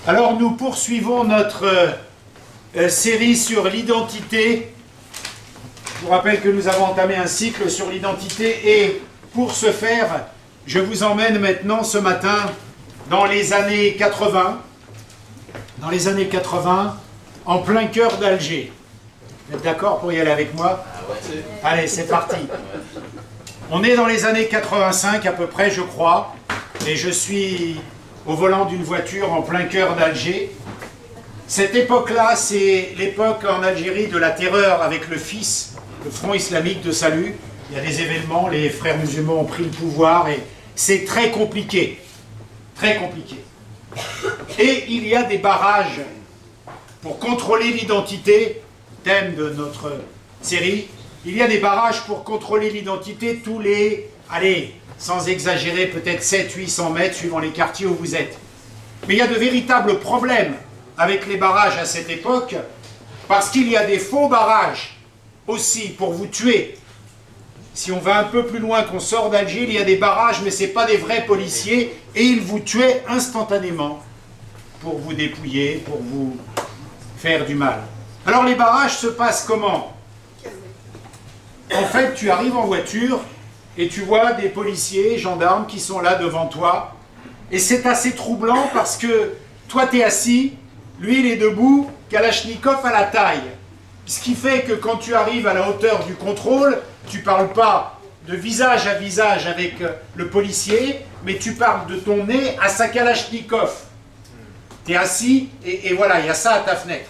Alors nous poursuivons notre série sur l'identité. Je vous rappelle que nous avons entamé un cycle sur l'identité et pour ce faire, je vous emmène maintenant ce matin dans les années 80. Dans les années 80, en plein cœur d'Alger. Vous êtes d'accord pour y aller avec moi? Allez, c'est parti. On est dans les années 85 à peu près, je crois, et je suis au volant d'une voiture en plein cœur d'Alger. Cette époque-là, c'est l'époque en Algérie de la terreur avec le FIS, le Front Islamique de Salut. Il y a des événements, les frères musulmans ont pris le pouvoir et c'est très compliqué. Très compliqué. Et il y a des barrages pour contrôler l'identité, thème de notre série. Il y a des barrages pour contrôler l'identité tous les, allez, sans exagérer, peut-être 700-800 mètres suivant les quartiers où vous êtes. Mais il y a de véritables problèmes avec les barrages à cette époque, parce qu'il y a des faux barrages aussi pour vous tuer. Si on va un peu plus loin, qu'on sort d'Alger, il y a des barrages, mais ce n'est pas des vrais policiers, et ils vous tuaient instantanément pour vous dépouiller, pour vous faire du mal. Alors les barrages se passent comment? En fait, tu arrives en voiture et tu vois des policiers, gendarmes qui sont là devant toi. Et c'est assez troublant parce que toi, tu es assis, lui, il est debout, Kalachnikov à la taille. Ce qui fait que quand tu arrives à la hauteur du contrôle, tu ne parles pas de visage à visage avec le policier, mais tu parles de ton nez à sa Kalachnikov. Tu es assis et voilà, il y a ça à ta fenêtre.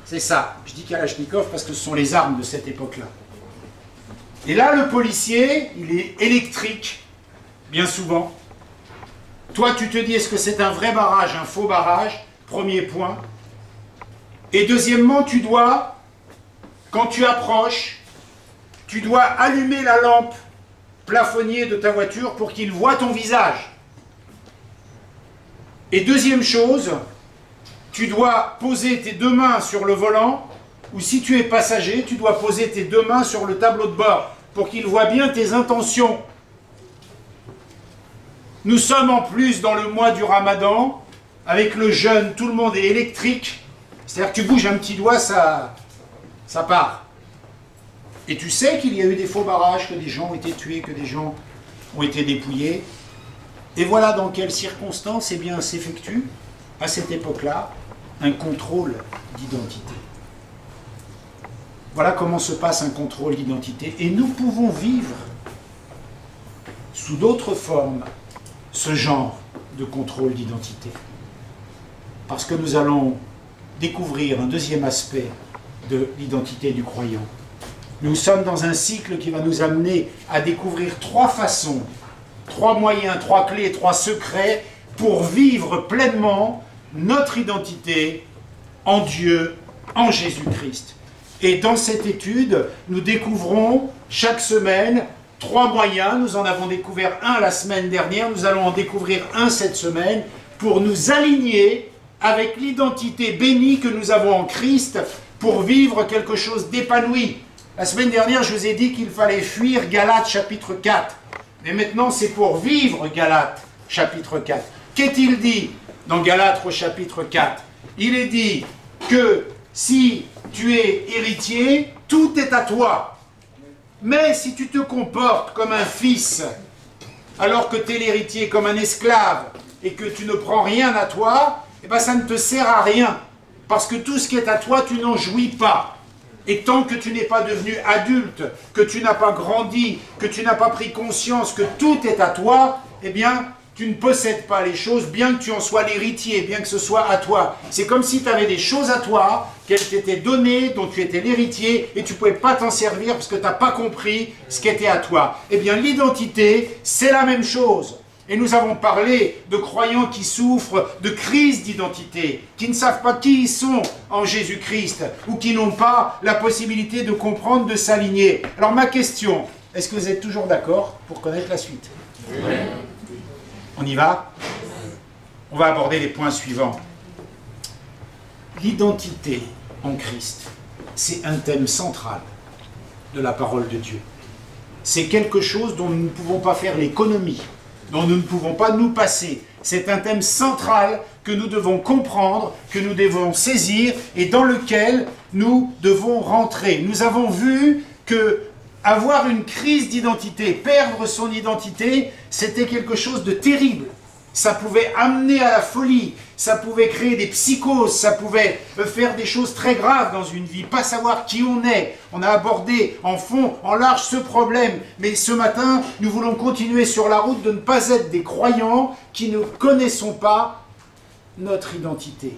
C'est ça. Je dis Kalachnikov parce que ce sont les armes de cette époque-là. Et là, le policier, il est électrique, bien souvent. Toi, tu te dis, est-ce que c'est un vrai barrage, un faux barrage? Premier point. Et deuxièmement, tu dois, quand tu approches, tu dois allumer la lampe plafonnier de ta voiture pour qu'il voie ton visage. Et deuxième chose, tu dois poser tes deux mains sur le volant, ou si tu es passager, tu dois poser tes deux mains sur le tableau de bord pour qu'il voit bien tes intentions. Nous sommes en plus dans le mois du Ramadan, avec le jeûne, tout le monde est électrique. C'est-à-dire que tu bouges un petit doigt, ça part. Et tu sais qu'il y a eu des faux barrages, que des gens ont été tués, que des gens ont été dépouillés. Et voilà dans quelles circonstances eh bien, s'effectue, à cette époque-là, un contrôle d'identité. Voilà comment se passe un contrôle d'identité. Et nous pouvons vivre sous d'autres formes ce genre de contrôle d'identité. Parce que nous allons découvrir un deuxième aspect de l'identité du croyant. Nous sommes dans un cycle qui va nous amener à découvrir trois façons, trois moyens, trois clés, trois secrets pour vivre pleinement notre identité en Dieu, en Jésus-Christ. Et dans cette étude, nous découvrons chaque semaine trois moyens. Nous en avons découvert un la semaine dernière, nous allons en découvrir un cette semaine pour nous aligner avec l'identité bénie que nous avons en Christ pour vivre quelque chose d'épanoui. La semaine dernière, je vous ai dit qu'il fallait fuir Galates chapitre 4. Mais maintenant, c'est pour vivre Galates chapitre 4. Qu'est-il dit dans Galates au chapitre 4? Il est dit que si tu es héritier, tout est à toi. Mais si tu te comportes comme un fils, alors que tu es l'héritier comme un esclave, et que tu ne prends rien à toi, eh ben ça ne te sert à rien. Parce que tout ce qui est à toi, tu n'en jouis pas. Et tant que tu n'es pas devenu adulte, que tu n'as pas grandi, que tu n'as pas pris conscience que tout est à toi, eh bien, tu ne possèdes pas les choses, bien que tu en sois l'héritier, bien que ce soit à toi. C'est comme si tu avais des choses à toi, qu'elles t'étaient données, dont tu étais l'héritier, et tu ne pouvais pas t'en servir parce que tu n'as pas compris ce qui était à toi. Eh bien, l'identité, c'est la même chose. Et nous avons parlé de croyants qui souffrent de crise d'identité, qui ne savent pas qui ils sont en Jésus-Christ, ou qui n'ont pas la possibilité de comprendre, de s'aligner. Alors ma question, est-ce que vous êtes toujours d'accord pour connaître la suite? Oui. On y va? On va aborder les points suivants. L'identité en Christ, c'est un thème central de la parole de Dieu. C'est quelque chose dont nous ne pouvons pas faire l'économie. dont nous ne pouvons pas nous passer. C'est un thème central que nous devons comprendre, que nous devons saisir et dans lequel nous devons rentrer. Nous avons vu que avoir une crise d'identité, perdre son identité, c'était quelque chose de terrible. Ça pouvait amener à la folie, ça pouvait créer des psychoses, ça pouvait faire des choses très graves dans une vie, pas savoir qui on est. On a abordé en fond, en large ce problème, mais ce matin, nous voulons continuer sur la route de ne pas être des croyants qui ne connaissons pas notre identité,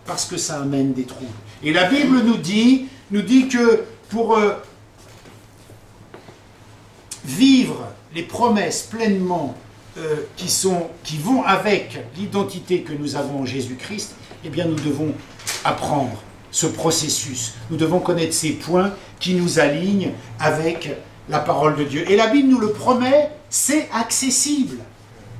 parce que ça amène des troubles. Et la Bible nous dit que pour vivre les promesses pleinement qui vont avec l'identité que nous avons en Jésus-Christ, eh bien nous devons apprendre ce processus. Nous devons connaître ces points qui nous alignent avec la parole de Dieu. Et la Bible nous le promet, c'est accessible,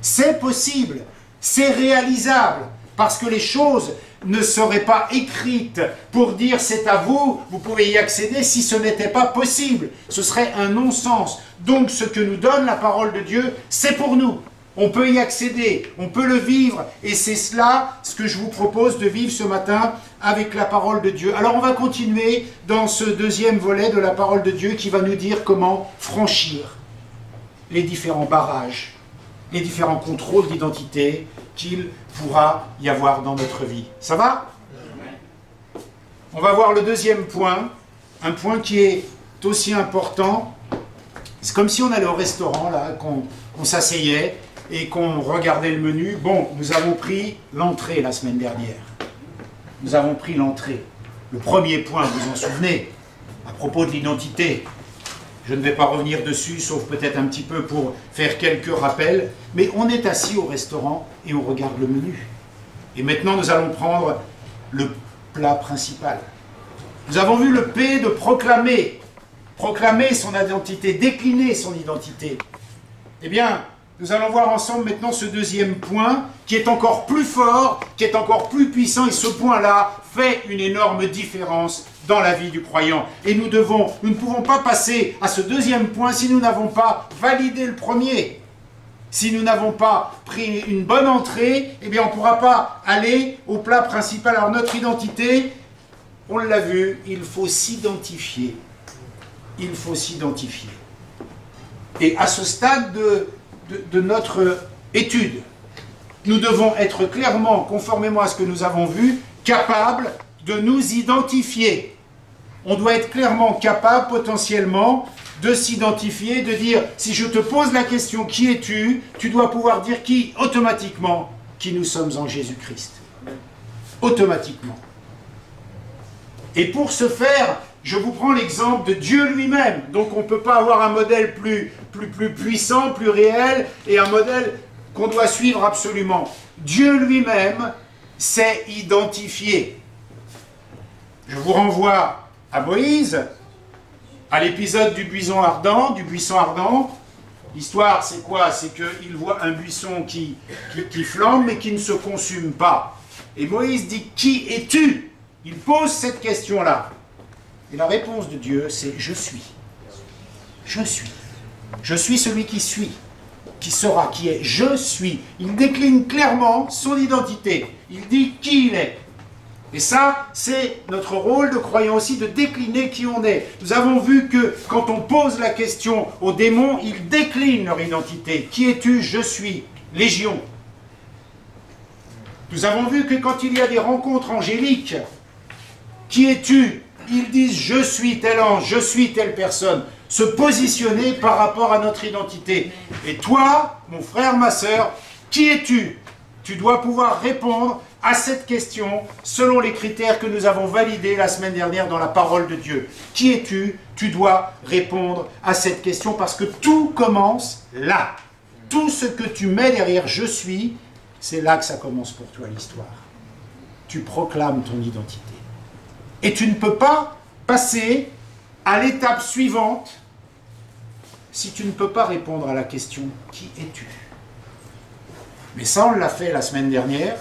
c'est possible, c'est réalisable, parce que les choses ne seraient pas écrites pour dire c'est à vous, vous pouvez y accéder si ce n'était pas possible. Ce serait un non-sens. Donc ce que nous donne la parole de Dieu, c'est pour nous. On peut y accéder, on peut le vivre, et c'est cela ce que je vous propose de vivre ce matin avec la parole de Dieu. Alors on va continuer dans ce deuxième volet de la parole de Dieu qui va nous dire comment franchir les différents barrages, les différents contrôles d'identité qu'il pourra y avoir dans notre vie. Ça va? On va voir le deuxième point, un point qui est aussi important. C'est comme si on allait au restaurant, là, qu'on s'asseyait et qu'on regardait le menu. Bon, nous avons pris l'entrée la semaine dernière. Nous avons pris l'entrée. Le premier point, vous vous en souvenez, à propos de l'identité. Je ne vais pas revenir dessus, sauf peut-être un petit peu pour faire quelques rappels. Mais on est assis au restaurant et on regarde le menu. Et maintenant, nous allons prendre le plat principal. Nous avons vu le P de proclamer. Proclamer son identité, décliner son identité. Eh bien, nous allons voir ensemble maintenant ce deuxième point qui est encore plus fort, qui est encore plus puissant, et ce point-là fait une énorme différence dans la vie du croyant. Et nous ne pouvons pas passer à ce deuxième point si nous n'avons pas validé le premier. Si nous n'avons pas pris une bonne entrée, eh bien on ne pourra pas aller au plat principal. Alors notre identité, on l'a vu, il faut s'identifier. Il faut s'identifier. Et à ce stade de notre étude, nous devons être clairement, conformément à ce que nous avons vu, capables de nous identifier. On doit être clairement capable, potentiellement, de s'identifier, de dire, si je te pose la question, qui es-tu? Tu dois pouvoir dire automatiquement, qui nous sommes en Jésus-Christ. Automatiquement. Et pour ce faire, je vous prends l'exemple de Dieu lui-même. Donc on ne peut pas avoir un modèle plus puissant, plus réel, et un modèle qu'on doit suivre absolument. Dieu lui-même s'est identifié. Je vous renvoie à Moïse, à l'épisode du buisson ardent. L'histoire, c'est quoi? C'est qu'il voit un buisson qui flambe, mais qui ne se consume pas. Et Moïse dit, qui es-tu? Il pose cette question-là. Et la réponse de Dieu, c'est « Je suis ». Je suis. Je suis celui qui suit, qui sera, qui est. Je suis. Il décline clairement son identité. Il dit qui il est. Et ça, c'est notre rôle de croyant aussi, de décliner qui on est. Nous avons vu que quand on pose la question aux démons, ils déclinent leur identité. Qui es-tu? Je suis. Légion. Nous avons vu que quand il y a des rencontres angéliques, qui es-tu? Ils disent « je suis tel ange, je suis telle personne », se positionner par rapport à notre identité. Et toi, mon frère, ma sœur, qui es-tu? Tu dois pouvoir répondre à cette question selon les critères que nous avons validés la semaine dernière dans la parole de Dieu. Qui es-tu? Tu dois répondre à cette question parce que tout commence là. Tout ce que tu mets derrière « je suis », c'est là que ça commence pour toi l'histoire. Tu proclames ton identité. Et tu ne peux pas passer à l'étape suivante si tu ne peux pas répondre à la question « Qui es-tu » ? Mais ça, on l'a fait la semaine dernière.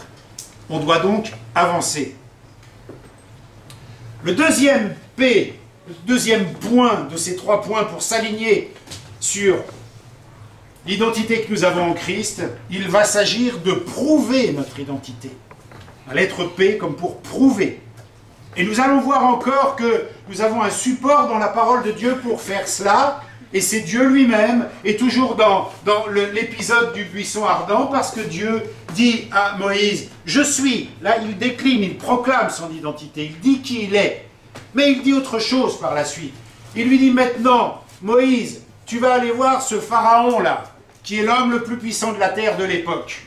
On doit donc avancer. Le deuxième P, le deuxième point de ces 3 points pour s'aligner sur l'identité que nous avons en Christ, il va s'agir de prouver notre identité. La lettre P comme pour prouver. Et nous allons voir encore que nous avons un support dans la parole de Dieu pour faire cela, et c'est Dieu lui-même, et toujours dans l'épisode du buisson ardent, parce que Dieu dit à Moïse, « Je suis ». Là, il décline, il proclame son identité, il dit qui il est. Mais il dit autre chose par la suite. Il lui dit maintenant, Moïse, tu vas aller voir ce pharaon-là, qui est l'homme le plus puissant de la terre de l'époque.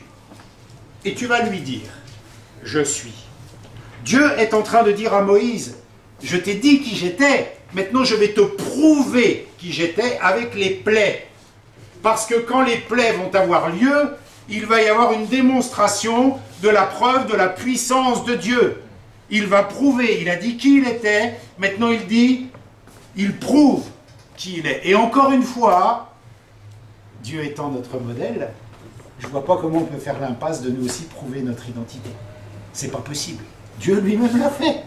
Et tu vas lui dire, « Je suis ». Dieu est en train de dire à Moïse, « Je t'ai dit qui j'étais, maintenant je vais te prouver qui j'étais avec les plaies. » Parce que quand les plaies vont avoir lieu, il va y avoir une démonstration de la preuve de la puissance de Dieu. Il va prouver, il a dit qui il était, maintenant il dit, il prouve qui il est. Et encore une fois, Dieu étant notre modèle, je ne vois pas comment on peut faire l'impasse de nous aussi prouver notre identité. C'est pas possible. Dieu lui-même l'a fait.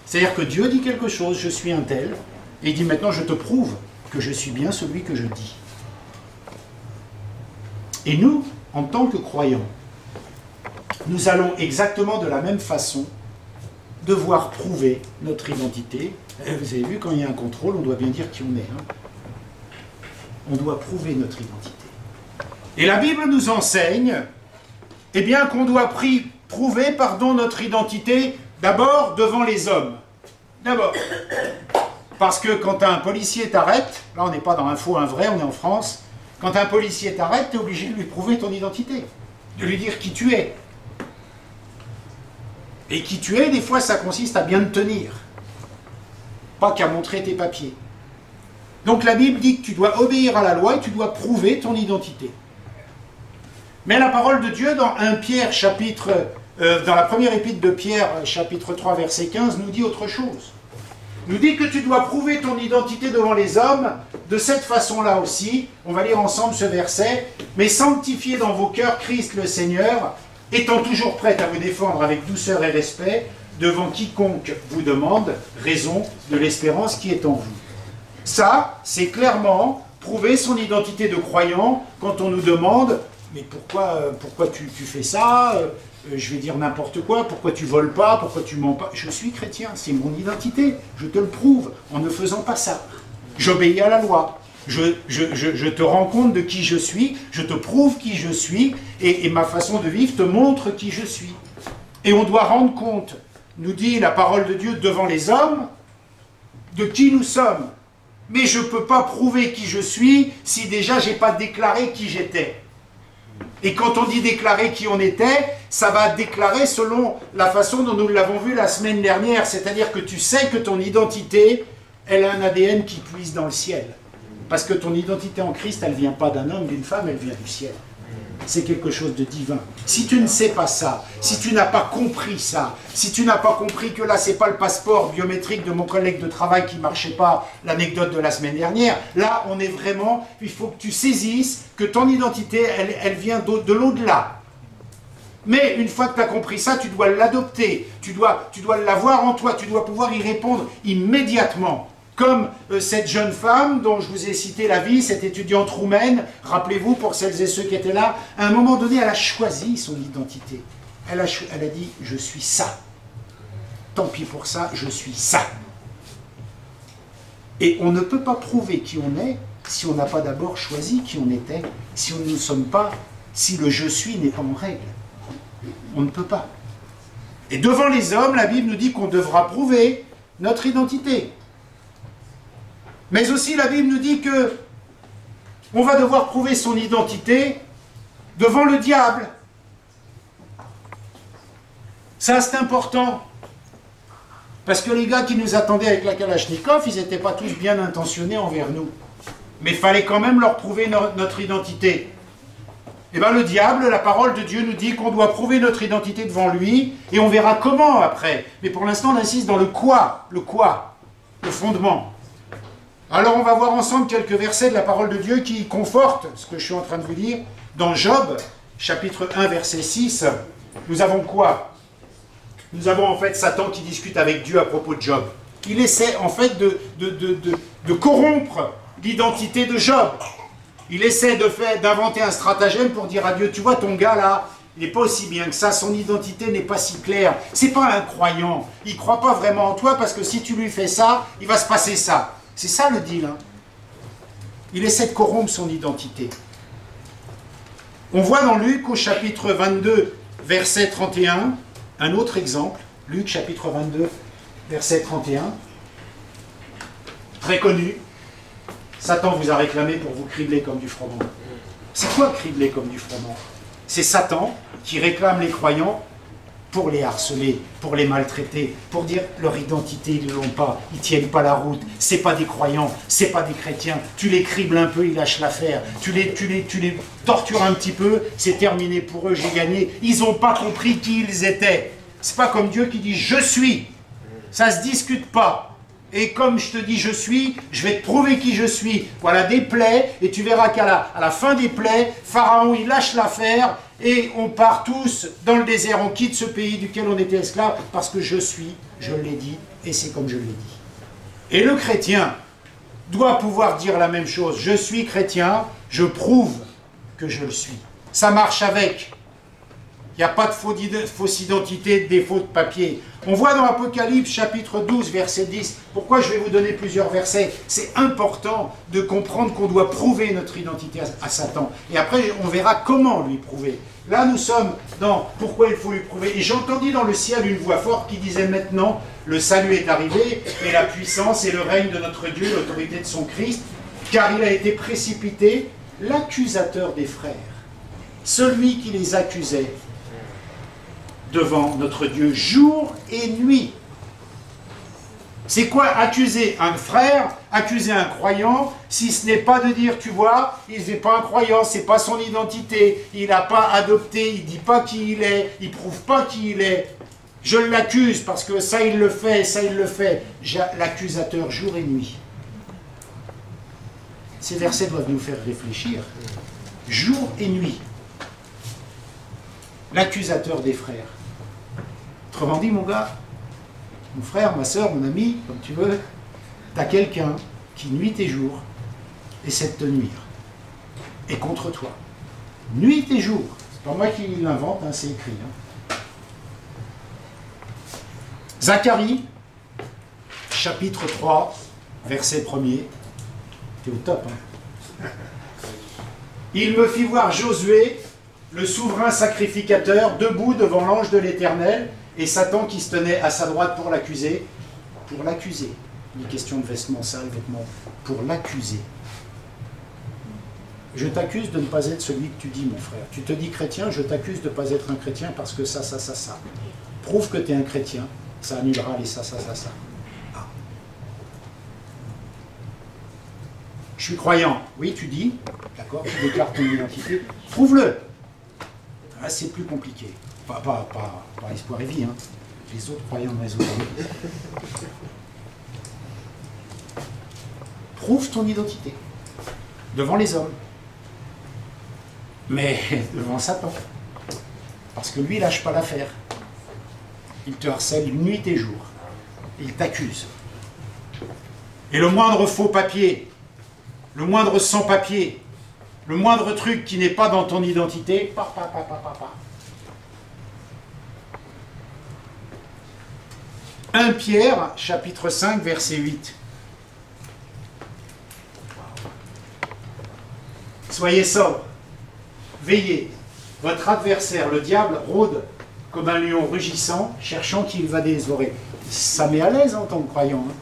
C'est-à-dire que Dieu dit quelque chose, je suis un tel, et il dit maintenant je te prouve que je suis bien celui que je dis. Et nous, en tant que croyants, nous allons exactement de la même façon devoir prouver notre identité. Et vous avez vu, quand il y a un contrôle, on doit bien dire qui on est. Hein. On doit prouver notre identité. Et la Bible nous enseigne eh bien, qu'on doit prouver notre identité d'abord devant les hommes. D'abord. Parce que quand un policier t'arrête, là on n'est pas dans un faux, un vrai, on est en France, quand un policier t'arrête, tu es obligé de lui prouver ton identité, de lui dire qui tu es. Et qui tu es, des fois, ça consiste à bien te tenir, pas qu'à montrer tes papiers. Donc la Bible dit que tu dois obéir à la loi et tu dois prouver ton identité. Mais la parole de Dieu, dans 1 Pierre, dans la première épître de Pierre, chapitre 3, verset 15, nous dit autre chose. Nous dit que tu dois prouver ton identité devant les hommes de cette façon-là aussi. On va lire ensemble ce verset. « Mais sanctifiez dans vos cœurs Christ le Seigneur, étant toujours prêt à vous défendre avec douceur et respect devant quiconque vous demande raison de l'espérance qui est en vous. » Ça, c'est clairement prouver son identité de croyant quand on nous demande « Mais pourquoi tu fais ça ? Je vais dire n'importe quoi, pourquoi tu voles pas, pourquoi tu mens pas ?» Je suis chrétien, c'est mon identité, je te le prouve en ne faisant pas ça. J'obéis à la loi. Je te rends compte de qui je suis, je te prouve qui je suis, et ma façon de vivre te montre qui je suis. Et on doit rendre compte, nous dit la parole de Dieu devant les hommes, de qui nous sommes. Mais je ne peux pas prouver qui je suis si déjà je n'ai pas déclaré qui j'étais. Et quand on dit déclarer qui on était, ça va déclarer selon la façon dont nous l'avons vu la semaine dernière, c'est-à-dire que tu sais que ton identité, elle a un ADN qui puise dans le ciel. Parce que ton identité en Christ, elle ne vient pas d'un homme, d'une femme, elle vient du ciel. C'est quelque chose de divin. Si tu ne sais pas ça, si tu n'as pas compris ça, si tu n'as pas compris que là, ce n'est pas le passeport biométrique de mon collègue de travail qui ne marchait pas, l'anecdote de la semaine dernière, là, on est vraiment, il faut que tu saisisses que ton identité, elle vient de l'au-delà. Mais une fois que tu as compris ça, tu dois l'adopter, tu dois l'avoir en toi, tu dois pouvoir y répondre immédiatement. Comme cette jeune femme dont je vous ai cité la vie, cette étudiante roumaine, rappelez-vous pour celles et ceux qui étaient là, à un moment donné, elle a choisi son identité. Elle a dit « je suis ça ». Tant pis pour ça, je suis ça. Et on ne peut pas prouver qui on est si on n'a pas d'abord choisi qui on était, si on ne sommes pas, si le « je suis » n'est pas en règle. On ne peut pas. Et devant les hommes, la Bible nous dit qu'on devra prouver notre identité. Mais aussi la Bible nous dit que on va devoir prouver son identité devant le diable. Ça, c'est important. Parce que les gars qui nous attendaient avec la Kalachnikov, ils n'étaient pas tous bien intentionnés envers nous. Mais il fallait quand même leur prouver notre identité. Et bien le diable, la parole de Dieu nous dit qu'on doit prouver notre identité devant lui, et on verra comment après. Mais pour l'instant, on insiste dans le quoi, le fondement. Alors on va voir ensemble quelques versets de la parole de Dieu qui confortent ce que je suis en train de vous dire. Dans Job, chapitre 1, verset 6, nous avons quoi? Nous avons en fait Satan qui discute avec Dieu à propos de Job. Il essaie en fait de corrompre l'identité de Job. Il essaie d'inventer un stratagème pour dire à Dieu, tu vois ton gars là, il n'est pas aussi bien que ça, son identité n'est pas si claire. C'est pas un croyant, il ne croit pas vraiment en toi parce que si tu lui fais ça, il va se passer ça. C'est ça le deal. Hein. Il essaie de corrompre son identité. On voit dans Luc au chapitre 22, verset 31, un autre exemple. Luc chapitre 22, verset 31. Très connu. Satan vous a réclamé pour vous cribler comme du froment. C'est quoi cribler comme du froment? C'est Satan qui réclame les croyants pour les harceler, pour les maltraiter, pour dire leur identité, ils ne l'ont pas, ils ne tiennent pas la route, c'est pas des croyants, c'est pas des chrétiens, tu les cribles un peu, ils lâchent l'affaire, tu les tortures un petit peu, c'est terminé pour eux, j'ai gagné. Ils n'ont pas compris qui ils étaient. C'est pas comme Dieu qui dit « je suis », ça ne se discute pas. Et comme je te dis je suis, je vais te prouver qui je suis. Voilà des plaies, et tu verras qu'à la fin des plaies, Pharaon il lâche l'affaire, et on part tous dans le désert, on quitte ce pays duquel on était esclaves, parce que je suis, je l'ai dit, et c'est comme je l'ai dit. Et le chrétien doit pouvoir dire la même chose. Je suis chrétien, je prouve que je le suis. Ça marche avec. Il n'y a pas de fausse identité, de défaut de papier. On voit dans Apocalypse chapitre 12, verset 10. Pourquoi je vais vous donner plusieurs versets? C'est important de comprendre qu'on doit prouver notre identité à Satan. Et après, on verra comment lui prouver. Là, nous sommes dans pourquoi il faut lui prouver. Et j'entendis dans le ciel une voix forte qui disait maintenant, le salut est arrivé, et la puissance et le règne de notre Dieu, l'autorité de son Christ, car il a été précipité, l'accusateur des frères, celui qui les accusait devant notre Dieu jour et nuit. C'est quoi accuser un frère, accuser un croyant, si ce n'est pas de dire, tu vois, il n'est pas un croyant, c'est pas son identité, il n'a pas adopté, il ne dit pas qui il est, il ne prouve pas qui il est. Je l'accuse parce que ça il le fait, ça il le fait. L'accusateur jour et nuit. Ces versets doivent nous faire réfléchir. Jour et nuit. L'accusateur des frères. Autrement dit, mon gars, mon frère, ma soeur, mon ami, comme tu veux, tu as quelqu'un qui, nuit et jour, essaie de te nuire. Et contre toi. Nuit et jour. C'est pas moi qui l'invente, hein, c'est écrit. Hein. Zacharie, chapitre 3, verset 1er. T'es au top, hein. Il me fit voir Josué, le souverain sacrificateur, debout devant l'ange de l'Éternel, et Satan qui se tenait à sa droite pour l'accuser. Pour l'accuser. Une question de vêtements sales, vêtements. Pour l'accuser. Je t'accuse de ne pas être celui que tu dis, mon frère. Tu te dis chrétien, je t'accuse de ne pas être un chrétien parce que ça. Prouve que tu es un chrétien, ça annulera les ça. Ah. Je suis croyant. Oui, tu dis, d'accord, tu déclares ton identité. Prouve-le. Ah, c'est plus compliqué. Pas Espoir et Vie, hein. Les autres croyants dans les autres. Prouve ton identité devant les hommes, mais devant Satan, parce que lui il lâche pas l'affaire. Il te harcèle nuit et jour, il t'accuse. Et le moindre faux papier, le moindre sans-papier, le moindre truc qui n'est pas dans ton identité, 1 Pierre, chapitre 5, verset 8. Soyez sobres, veillez. Votre adversaire, le diable, rôde comme un lion rugissant, cherchant qui il va dévorer. Ça met à l'aise en tant que croyant. Hein.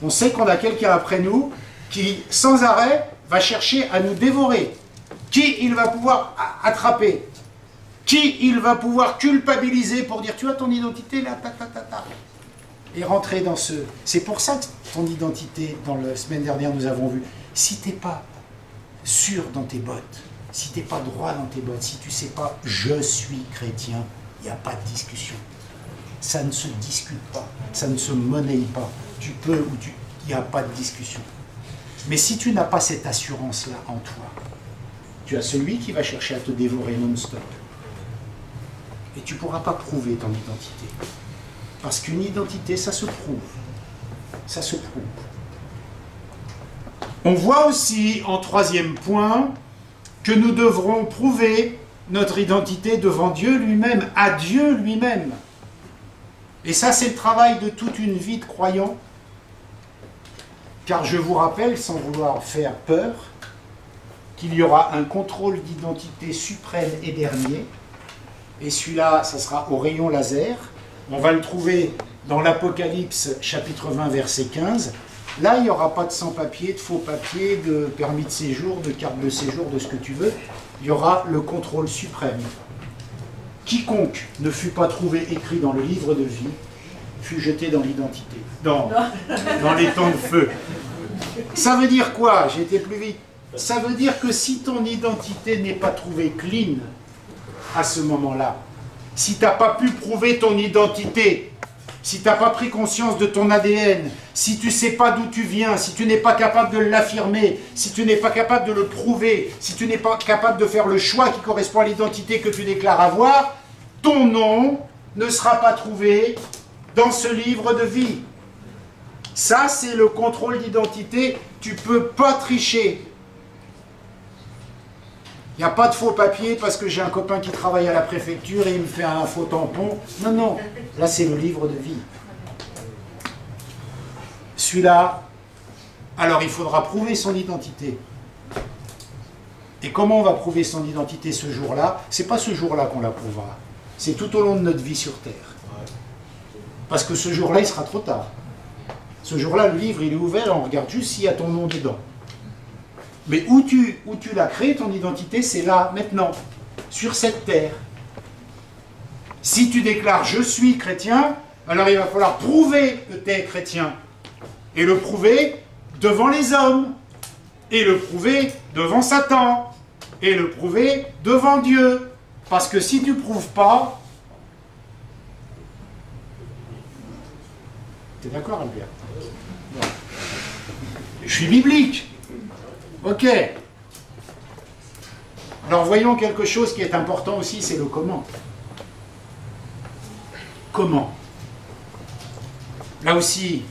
On sait qu'on a quelqu'un après nous qui, sans arrêt, va chercher à nous dévorer. Qui il va pouvoir attraper? Qui il va pouvoir culpabiliser pour dire, tu as ton identité là, et rentrer dans ce... C'est pour ça que ton identité, dans la semaine dernière, nous avons vu, si tu n'es pas sûr dans tes bottes, si tu n'es pas droit dans tes bottes, si tu ne sais pas, je suis chrétien, il n'y a pas de discussion. Ça ne se discute pas, ça ne se monnaie pas. Tu peux ou tu... Il n'y a pas de discussion. Mais si tu n'as pas cette assurance-là en toi, tu as celui qui va chercher à te dévorer non-stop. Et tu ne pourras pas prouver ton identité. Parce qu'une identité, ça se prouve. Ça se prouve. On voit aussi, en troisième point, que nous devrons prouver notre identité devant Dieu lui-même, à Dieu lui-même. Et ça, c'est le travail de toute une vie de croyant. Car je vous rappelle, sans vouloir faire peur, qu'il y aura un contrôle d'identité suprême et dernier. Et celui-là, ça sera au rayon laser. On va le trouver dans l'Apocalypse, chapitre 20, verset 15. Là, il n'y aura pas de sans-papiers, de faux papiers, de permis de séjour, de carte de séjour, de ce que tu veux. Il y aura le contrôle suprême. Quiconque ne fut pas trouvé écrit dans le livre de vie fut jeté dans l'identité, dans les temps de feu. Ça veut dire quoi? J'ai été plus vite. Ça veut dire que si ton identité n'est pas trouvée clean à ce moment-là, si tu n'as pas pu prouver ton identité, si tu n'as pas pris conscience de ton ADN, si tu ne sais pas d'où tu viens, si tu n'es pas capable de l'affirmer, si tu n'es pas capable de le prouver, si tu n'es pas capable de faire le choix qui correspond à l'identité que tu déclares avoir, ton nom ne sera pas trouvé dans ce livre de vie. Ça, c'est le contrôle d'identité. Tu ne peux pas tricher. Il n'y a pas de faux papier parce que j'ai un copain qui travaille à la préfecture et il me fait un faux tampon. Non, non. Là, c'est le livre de vie. Celui-là, alors il faudra prouver son identité. Et comment on va prouver son identité ce jour-là? C'est pas ce jour-là qu'on la prouvera. C'est tout au long de notre vie sur Terre. Parce que ce jour-là, il sera trop tard. Ce jour-là, le livre, il est ouvert, on regarde juste s'il y a ton nom dedans. Mais où tu l'as créé, ton identité, c'est là, maintenant, sur cette terre. Si tu déclares « je suis chrétien », alors il va falloir prouver que tu es chrétien. Et le prouver devant les hommes. Et le prouver devant Satan. Et le prouver devant Dieu. Parce que si tu ne prouves pas... Tu es d'accord, Albert? Ouais. Je suis biblique. Ok. Alors voyons quelque chose qui est important aussi, c'est le comment. Comment? Là aussi,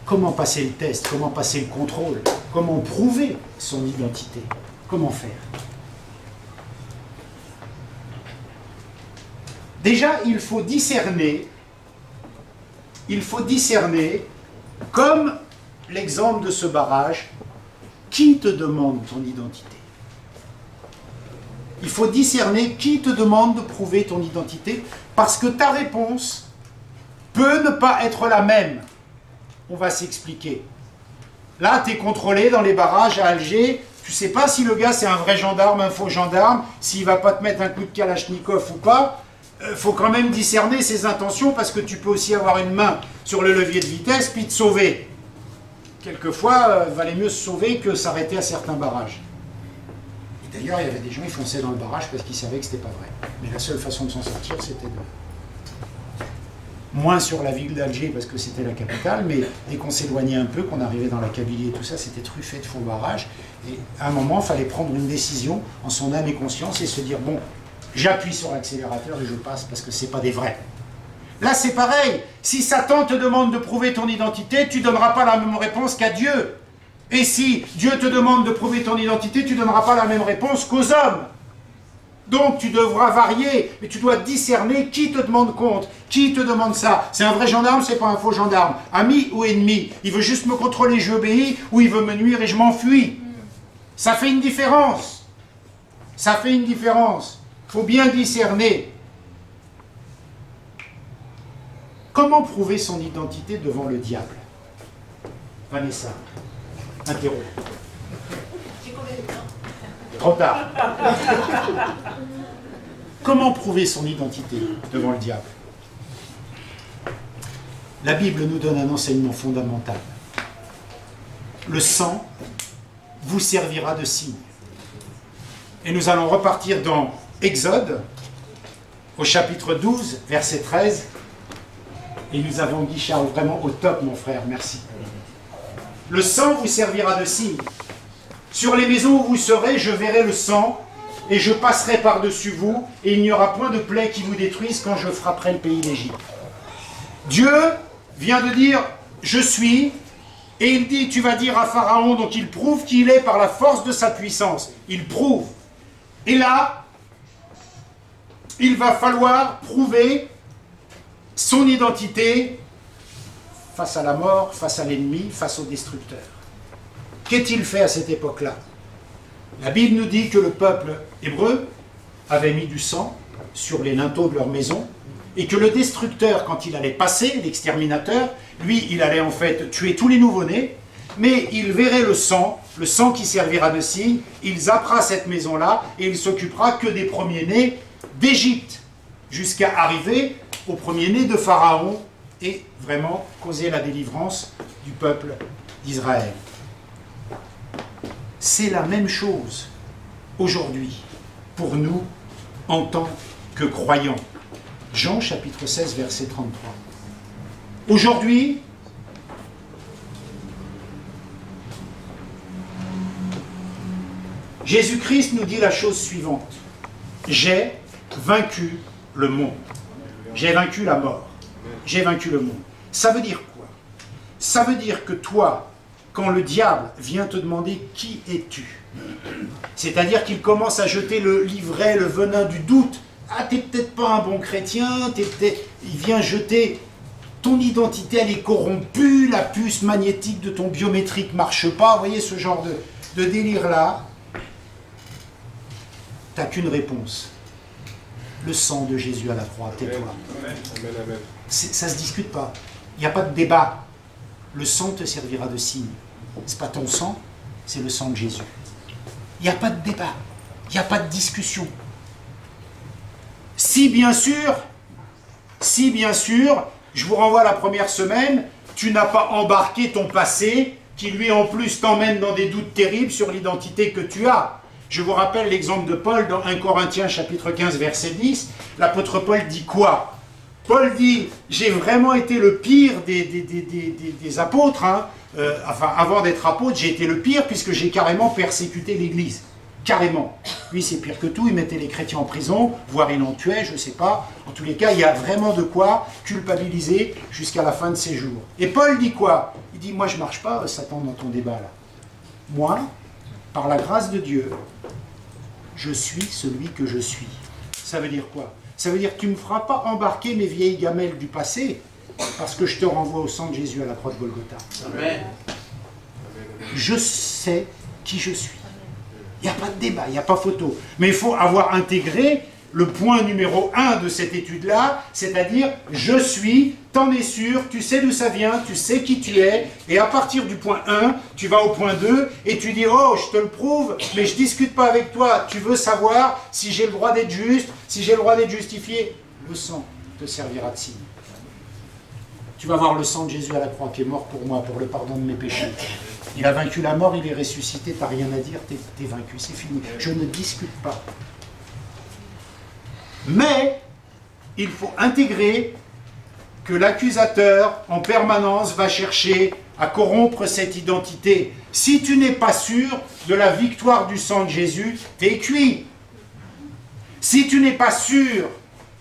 comment passer le test? Comment passer le contrôle? Comment prouver son identité? Comment faire? Déjà, il faut discerner, comme l'exemple de ce barrage, qui te demande ton identité. Il faut discerner qui te demande de prouver ton identité, parce que ta réponse peut ne pas être la même. On va s'expliquer. Là, tu es contrôlé dans les barrages à Alger, tu ne sais pas si le gars c'est un vrai gendarme, un faux gendarme, s'il ne va pas te mettre un coup de kalachnikov ou pas. Il faut quand même discerner ses intentions, parce que tu peux aussi avoir une main sur le levier de vitesse puis te sauver. Quelquefois, il valait mieux se sauver que s'arrêter à certains barrages. Et d'ailleurs, il y avait des gens qui fonçaient dans le barrage parce qu'ils savaient que c'était pas vrai. Mais la seule façon de s'en sortir, c'était de... Moins sur la ville d'Alger parce que c'était la capitale, mais dès qu'on s'éloignait un peu, qu'on arrivait dans la Kabylie et tout ça, c'était truffé de faux barrages. Et à un moment, il fallait prendre une décision en son âme et conscience et se dire, bon, j'appuie sur l'accélérateur et je passe parce que c'est pas des vrais. Là, c'est pareil. Si Satan te demande de prouver ton identité, tu ne donneras pas la même réponse qu'à Dieu. Et si Dieu te demande de prouver ton identité, tu ne donneras pas la même réponse qu'aux hommes. Donc, tu devras varier, mais tu dois discerner qui te demande compte, qui te demande ça. C'est un vrai gendarme, c'est pas un faux gendarme. Ami ou ennemi? Il veut juste me contrôler, j'obéis, ou il veut me nuire et je m'enfuis. Ça fait une différence. Ça fait une différence. Il faut bien discerner. Comment prouver son identité devant le diable? Vanessa, interromps. Trop tard. Comment prouver son identité devant le diable? La Bible nous donne un enseignement fondamental. Le sang vous servira de signe. Et nous allons repartir dans Exode, au chapitre 12, verset 13. Et nous avons Guy Charles vraiment au top, mon frère, merci. Le sang vous servira de signe. Sur les maisons où vous serez, je verrai le sang, et je passerai par-dessus vous, et il n'y aura point de plaie qui vous détruise quand je frapperai le pays d'Égypte. Dieu vient de dire, je suis, Et il dit, tu vas dire à Pharaon, donc il prouve qu'il est par la force de sa puissance. Il prouve. Et là, il va falloir prouver son identité face à la mort, face à l'ennemi, face au destructeur. Qu'est-il fait à cette époque-là? La Bible nous dit que le peuple hébreu avait mis du sang sur les linteaux de leur maison et que le destructeur, quand il allait passer, l'exterminateur, lui, il allait en fait tuer tous les nouveau-nés, mais il verrait le sang qui servira de signe, il zappera cette maison-là et il s'occupera que des premiers-nés d'Égypte, jusqu'à arriver aux premiers-nés de Pharaon et vraiment causer la délivrance du peuple d'Israël. C'est la même chose aujourd'hui pour nous en tant que croyants. Jean chapitre 16 verset 33. Aujourd'hui, Jésus-Christ nous dit la chose suivante. J'ai vaincu le monde. J'ai vaincu la mort. J'ai vaincu le monde. Ça veut dire quoi? Ça veut dire que toi, quand le diable vient te demander qui es-tu, c'est-à-dire qu'il commence à jeter l'ivraie, le venin du doute. Ah, t'es peut-être pas un bon chrétien, il vient jeter ton identité, elle est corrompue, la puce magnétique de ton biométrique marche pas. Vous voyez ce genre de délire-là. T'as qu'une réponse. Le sang de Jésus à la croix, tais-toi. Ça ne se discute pas. Il n'y a pas de débat. Le sang te servira de signe. Ce n'est pas ton sang, c'est le sang de Jésus. Il n'y a pas de débat. Il n'y a pas de discussion. Si bien sûr, je vous renvoie à la première semaine, tu n'as pas embarqué ton passé, qui lui en plus t'emmène dans des doutes terribles sur l'identité que tu as. Je vous rappelle l'exemple de Paul dans 1 Corinthiens chapitre 15 verset 10. L'apôtre Paul dit quoi? Paul dit, j'ai vraiment été le pire des apôtres. Hein. Enfin, avant d'être apôtre, j'ai été le pire puisque j'ai carrément persécuté l'Église. Carrément. Lui, c'est pire que tout. Il mettait les chrétiens en prison, voire il en tuait, je ne sais pas. En tous les cas, il y a vraiment de quoi culpabiliser jusqu'à la fin de ses jours. Et Paul dit quoi? Il dit, moi, je ne marche pas, Satan, dans ton débat là. Moi, par la grâce de Dieu, je suis celui que je suis. Ça veut dire quoi? Ça veut dire que tu ne me feras pas embarquer mes vieilles gamelles du passé, parce que je te renvoie au sang de Jésus à la croix de Golgotha. Amen. Je sais qui je suis. Il n'y a pas de débat, il n'y a pas photo. Mais il faut avoir intégré le point numéro 1 de cette étude-là, c'est-à-dire, je suis, t'en es sûr, tu sais d'où ça vient, tu sais qui tu es, et à partir du point 1, tu vas au point 2, et tu dis, oh, je te le prouve, mais je ne discute pas avec toi, tu veux savoir si j'ai le droit d'être juste, si j'ai le droit d'être justifié. Le sang te servira de signe. Tu vas voir le sang de Jésus à la croix qui est mort pour moi, pour le pardon de mes péchés. Il a vaincu la mort, il est ressuscité, t'as rien à dire, t'es vaincu, c'est fini. Je ne discute pas. Mais, il faut intégrer que l'accusateur, en permanence, va chercher à corrompre cette identité. Si tu n'es pas sûr de la victoire du sang de Jésus, t'es cuit. Si tu n'es pas sûr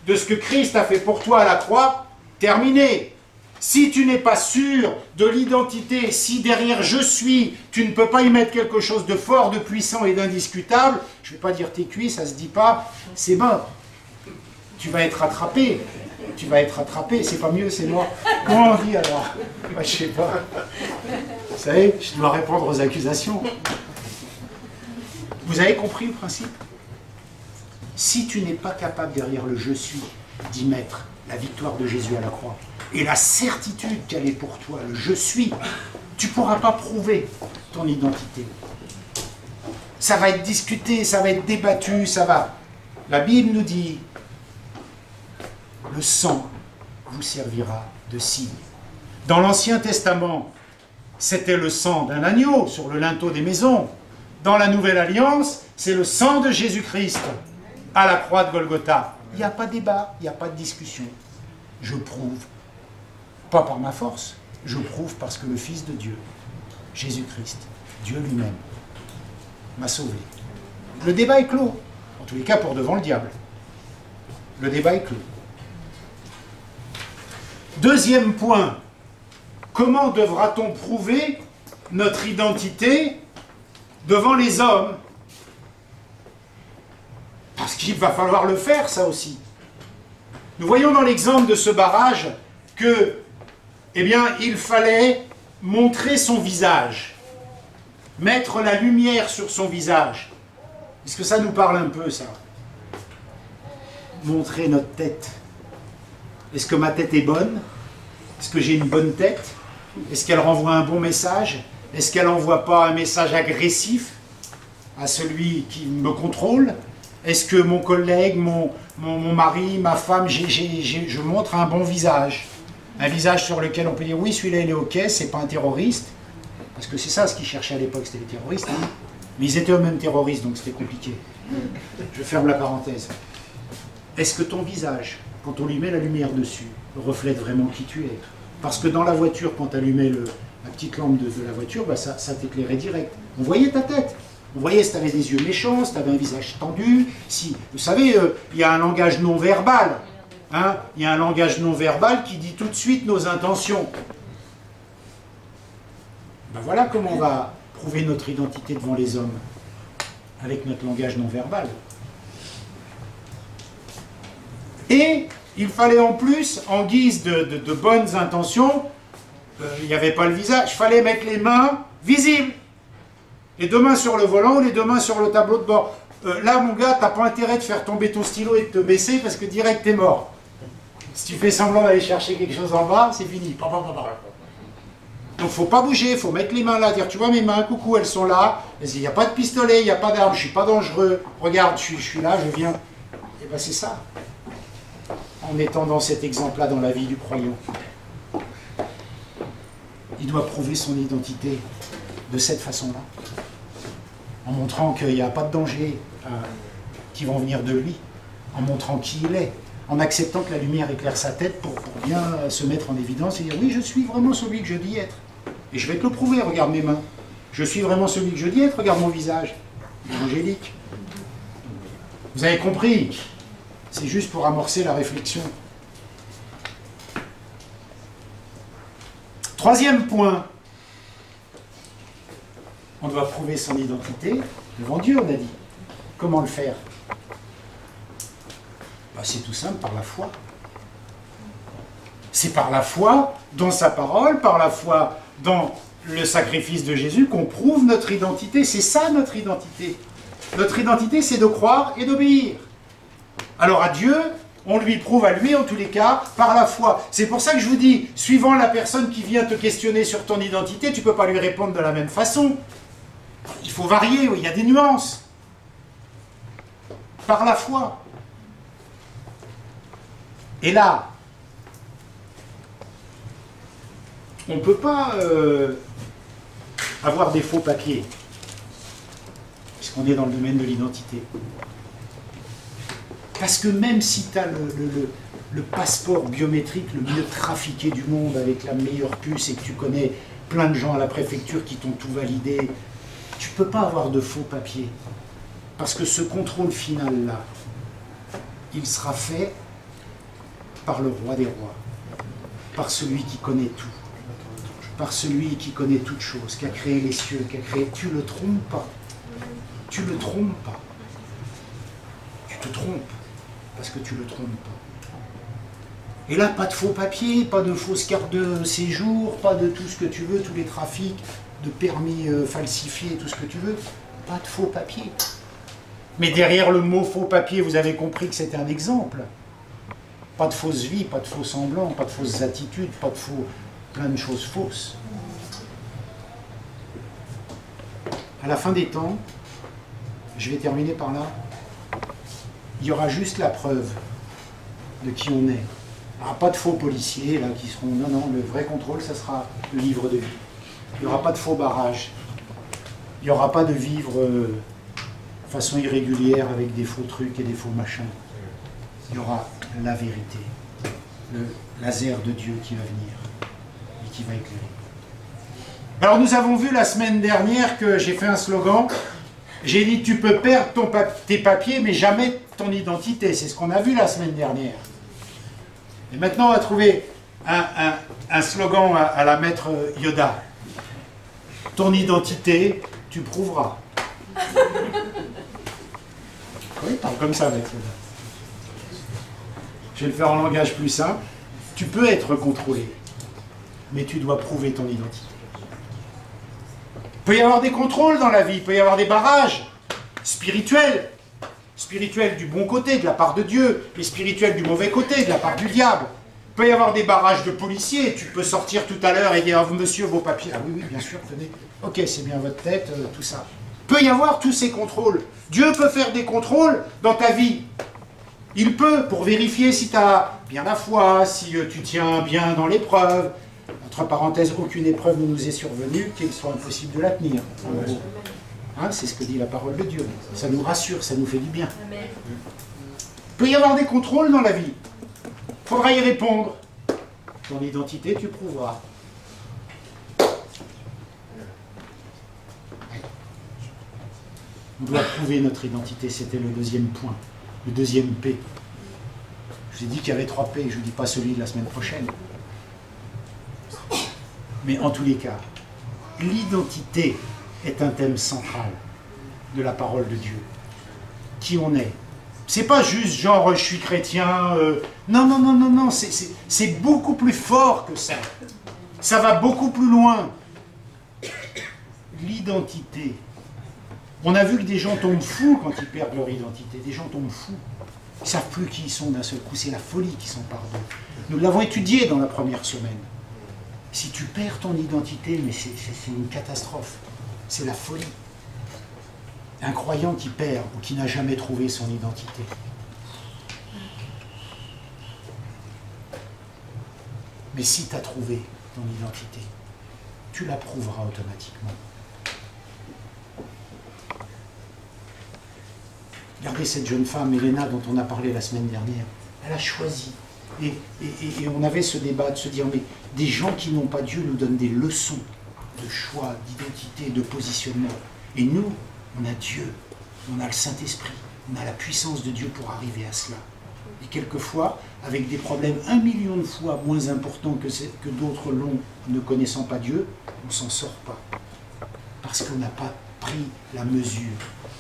de ce que Christ a fait pour toi à la croix, terminé. Si tu n'es pas sûr de l'identité, si derrière « je suis », tu ne peux pas y mettre quelque chose de fort, de puissant et d'indiscutable, je ne vais pas dire t'es cuit, ça ne se dit pas, c'est mort. Tu vas être attrapé. Tu vas être attrapé, c'est pas mieux, c'est mort. Comment on dit alors? Moi, je sais pas. Vous savez, je dois répondre aux accusations. Vous avez compris le principe? Si tu n'es pas capable derrière le « je suis » d'y mettre la victoire de Jésus à la croix et la certitude qu'elle est pour toi, le « je suis », tu ne pourras pas prouver ton identité. Ça va être discuté, ça va être débattu, ça va... La Bible nous dit... Le sang vous servira de signe. Dans l'Ancien Testament, c'était le sang d'un agneau sur le linteau des maisons. Dans la Nouvelle Alliance, c'est le sang de Jésus-Christ à la croix de Golgotha. Il n'y a pas de débat, il n'y a pas de discussion. Je prouve, pas par ma force, je prouve parce que le Fils de Dieu, Jésus-Christ, Dieu lui-même, m'a sauvé. Le débat est clos, en tous les cas pour devant le diable. Le débat est clos. Deuxième point, comment devra-t-on prouver notre identité devant les hommes. Parce qu'il va falloir le faire, ça aussi. Nous voyons dans l'exemple de ce barrage que, eh bien, il fallait montrer son visage, mettre la lumière sur son visage. Est-ce que ça nous parle un peu, ça? Montrer notre tête. Est-ce que ma tête est bonne? Est-ce que j'ai une bonne tête? Est-ce qu'elle renvoie un bon message? Est-ce qu'elle n'envoie pas un message agressif à celui qui me contrôle? Est-ce que mon collègue, mon mari, ma femme, je montre un bon visage? Un visage sur lequel on peut dire oui, celui-là il est ok, c'est pas un terroriste. Parce que c'est ça ce qu'ils cherchaient à l'époque, c'était les terroristes. Hein. Mais ils étaient eux-mêmes terroristes, donc c'était compliqué. Je ferme la parenthèse. Est-ce que ton visage, quand on lui met la lumière dessus, reflète vraiment qui tu es? Parce que dans la voiture, quand tu allumais la petite lampe de la voiture, bah ça t'éclairait direct. On voyait ta tête. On voyait si tu avais des yeux méchants, si tu avais un visage tendu. Si, vous savez, il y a un langage non verbal. Hein, il y a un langage non verbal qui dit tout de suite nos intentions. Ben voilà comment on va prouver notre identité devant les hommes, avec notre langage non verbal. Et il fallait en plus, en guise de bonnes intentions, il n'y avait pas le visage, il fallait mettre les mains visibles. Les deux mains sur le volant ou les deux mains sur le tableau de bord. Là, mon gars, tu n'as pas intérêt de faire tomber ton stylo et de te baisser parce que direct, t'es mort. Si tu fais semblant d'aller chercher quelque chose en bas, c'est fini. Donc, il ne faut pas bouger, il faut mettre les mains là, dire, tu vois mes mains, coucou, elles sont là. Il n'y a pas de pistolet, il n'y a pas d'arme, je ne suis pas dangereux. Regarde, je suis là, je viens. Et bien, c'est ça. En étant dans cet exemple-là dans la vie du croyant. Il doit prouver son identité de cette façon-là. En montrant qu'il n'y a pas de danger qui vont venir de lui. En montrant qui il est. En acceptant que la lumière éclaire sa tête pour bien se mettre en évidence et dire oui, je suis vraiment celui que je dis être. Et je vais te le prouver, regarde mes mains. Je suis vraiment celui que je dis être, regarde mon visage. Angélique. Vous avez compris? C'est juste pour amorcer la réflexion. Troisième point. On doit prouver son identité devant Dieu, on a dit. Comment le faire? Ben, c'est tout simple, par la foi. C'est par la foi dans sa parole, par la foi dans le sacrifice de Jésus qu'on prouve notre identité. C'est ça notre identité. Notre identité, c'est de croire et d'obéir. Alors à Dieu, on lui prouve à lui, en tous les cas, par la foi. C'est pour ça que je vous dis, suivant la personne qui vient te questionner sur ton identité, tu ne peux pas lui répondre de la même façon. Il faut varier, il y a des nuances. Par la foi. Et là, on ne peut pas avoir des faux papiers, puisqu'on est dans le domaine de l'identité. Parce que même si tu as le passeport biométrique le mieux trafiqué du monde, avec la meilleure puce, et que tu connais plein de gens à la préfecture qui t'ont tout validé, tu ne peux pas avoir de faux papiers. Parce que ce contrôle final-là, il sera fait par le roi des rois, par celui qui connaît tout, par celui qui connaît toutes choses, qui a créé les cieux, qui a créé... Tu ne le trompes pas. Tu ne le trompes pas. Tu te trompes, parce que tu ne le trompes pas. Et là, pas de faux papiers, pas de fausses cartes de séjour, pas de tout ce que tu veux, tous les trafics de permis falsifiés, tout ce que tu veux. Pas de faux papiers. Mais derrière le mot faux papier, vous avez compris que c'était un exemple. Pas de fausse vie, pas de faux semblants, pas de fausses attitudes, pas de faux... plein de choses fausses. À la fin des temps, je vais terminer par là, il y aura juste la preuve de qui on est. Il n'y aura pas de faux policiers là, qui seront... Non, non, le vrai contrôle, ça sera le livre de vie. Il n'y aura pas de faux barrages. Il n'y aura pas de vivre de façon irrégulière avec des faux trucs et des faux machins. Il y aura la vérité, le laser de Dieu qui va venir et qui va éclairer. Alors nous avons vu la semaine dernière que j'ai fait un slogan. J'ai dit tu peux perdre tes papiers mais jamais ton identité. C'est ce qu'on a vu la semaine dernière. Et maintenant on va trouver un slogan à la maître Yoda. ton identité, tu prouveras. Oui, parle comme ça, mec. Je vais le faire en langage plus simple. Tu peux être contrôlé, mais tu dois prouver ton identité. Il peut y avoir des contrôles dans la vie, il peut y avoir des barrages spirituels. Spirituels du bon côté, de la part de Dieu, mais spirituels du mauvais côté, de la part du diable. Il peut y avoir des barrages de policiers. Tu peux sortir tout à l'heure et dire « Monsieur, vos papiers. » Ah oui, oui, bien sûr, tenez. Ok, c'est bien votre tête, tout ça. Il peut y avoir tous ces contrôles. Dieu peut faire des contrôles dans ta vie. Il peut, pour vérifier si tu as bien la foi, si tu tiens bien dans l'épreuve. Entre parenthèses, aucune épreuve ne nous est survenue qu'il soit impossible de la tenir. Hein, c'est ce que dit la parole de Dieu. Ça nous rassure, ça nous fait du bien. Amen. Il peut y avoir des contrôles dans la vie. Il faudra y répondre. Ton identité, tu prouveras. On doit prouver notre identité, c'était le deuxième point. Le deuxième P. Je vous ai dit qu'il y avait 3 P, je ne vous dis pas celui de la semaine prochaine. Mais en tous les cas, l'identité est un thème central de la parole de Dieu. Qui on est. C'est pas juste genre je suis chrétien. Non, non, non, non, non. C'est beaucoup plus fort que ça. Ça va beaucoup plus loin. L'identité. On a vu que des gens tombent fous quand ils perdent leur identité. Des gens tombent fous. Ils ne savent plus qui ils sont d'un seul coup. C'est la folie qui s'empare d'eux. Nous l'avons étudié dans la première semaine. Si tu perds ton identité, mais c'est une catastrophe. C'est la folie. Un croyant qui perd ou qui n'a jamais trouvé son identité. Mais si tu as trouvé ton identité, tu la prouveras automatiquement. Regardez cette jeune femme, Elena, dont on a parlé la semaine dernière. Elle a choisi. Et on avait ce débat de se dire, mais des gens qui n'ont pas Dieu nous donnent des leçons de choix, d'identité, de positionnement. Et nous, on a Dieu, on a le Saint-Esprit, on a la puissance de Dieu pour arriver à cela. Et quelquefois, avec des problèmes 1 million de fois moins importants que d'autres l'ont, ne connaissant pas Dieu, on ne s'en sort pas. Parce qu'on n'a pas pris la mesure,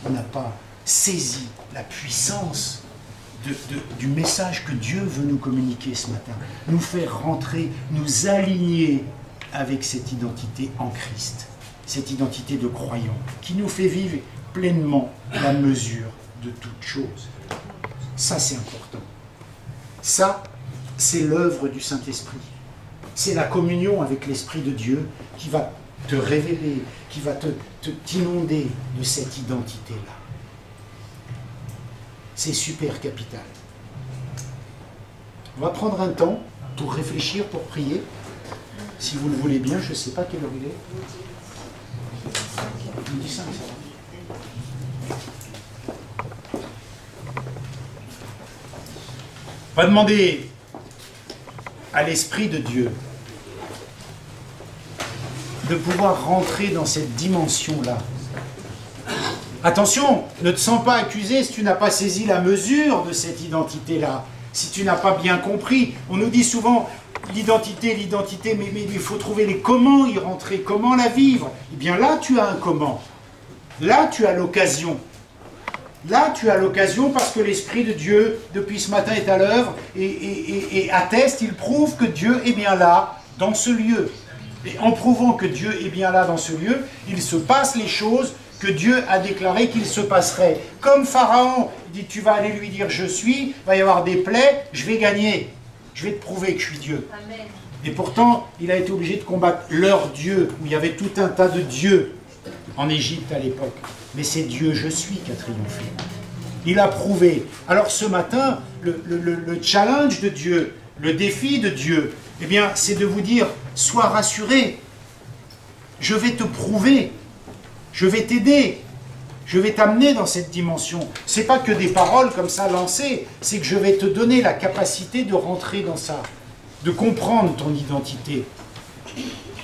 on n'a pas saisi la puissance du message que Dieu veut nous communiquer ce matin. Nous faire rentrer, nous aligner avec cette identité en Christ. Cette identité de croyant qui nous fait vivre pleinement la mesure de toutes choses. Ça, c'est important. Ça, c'est l'œuvre du Saint-Esprit. C'est la communion avec l'Esprit de Dieu qui va te révéler, qui va t'inonder de cette identité-là. C'est super capital. On va prendre un temps pour réfléchir, pour prier. Si vous le voulez bien, je ne sais pas quelle heure il est. Midi 5, ça va. On va demander à l'Esprit de Dieu de pouvoir rentrer dans cette dimension-là. Attention, ne te sens pas accusé si tu n'as pas saisi la mesure de cette identité-là, si tu n'as pas bien compris. On nous dit souvent l'identité, mais il faut trouver les comment y rentrer, comment la vivre. Eh bien là, tu as un comment. Là, tu as l'occasion. Là, tu as l'occasion parce que l'Esprit de Dieu, depuis ce matin, est à l'œuvre et atteste, il prouve que Dieu est bien là, dans ce lieu. Et en prouvant que Dieu est bien là, dans ce lieu, il se passe les choses que Dieu a déclaré qu'il se passerait. Comme Pharaon, il dit, tu vas aller lui dire, je suis, il va y avoir des plaies, je vais gagner. Je vais te prouver que je suis Dieu. Amen. Et pourtant, il a été obligé de combattre leur Dieu, où il y avait tout un tas de dieux en Égypte à l'époque. Mais c'est Dieu, je suis, qui a triomphé. Il a prouvé. Alors ce matin, le challenge de Dieu, le défi de Dieu, eh bien, c'est de vous dire, sois rassuré, je vais te prouver. Je vais t'aider, je vais t'amener dans cette dimension. Ce n'est pas que des paroles comme ça lancées, c'est que je vais te donner la capacité de rentrer dans ça, de comprendre ton identité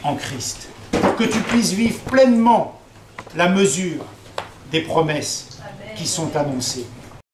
en Christ, pour que tu puisses vivre pleinement la mesure des promesses qui sont annoncées.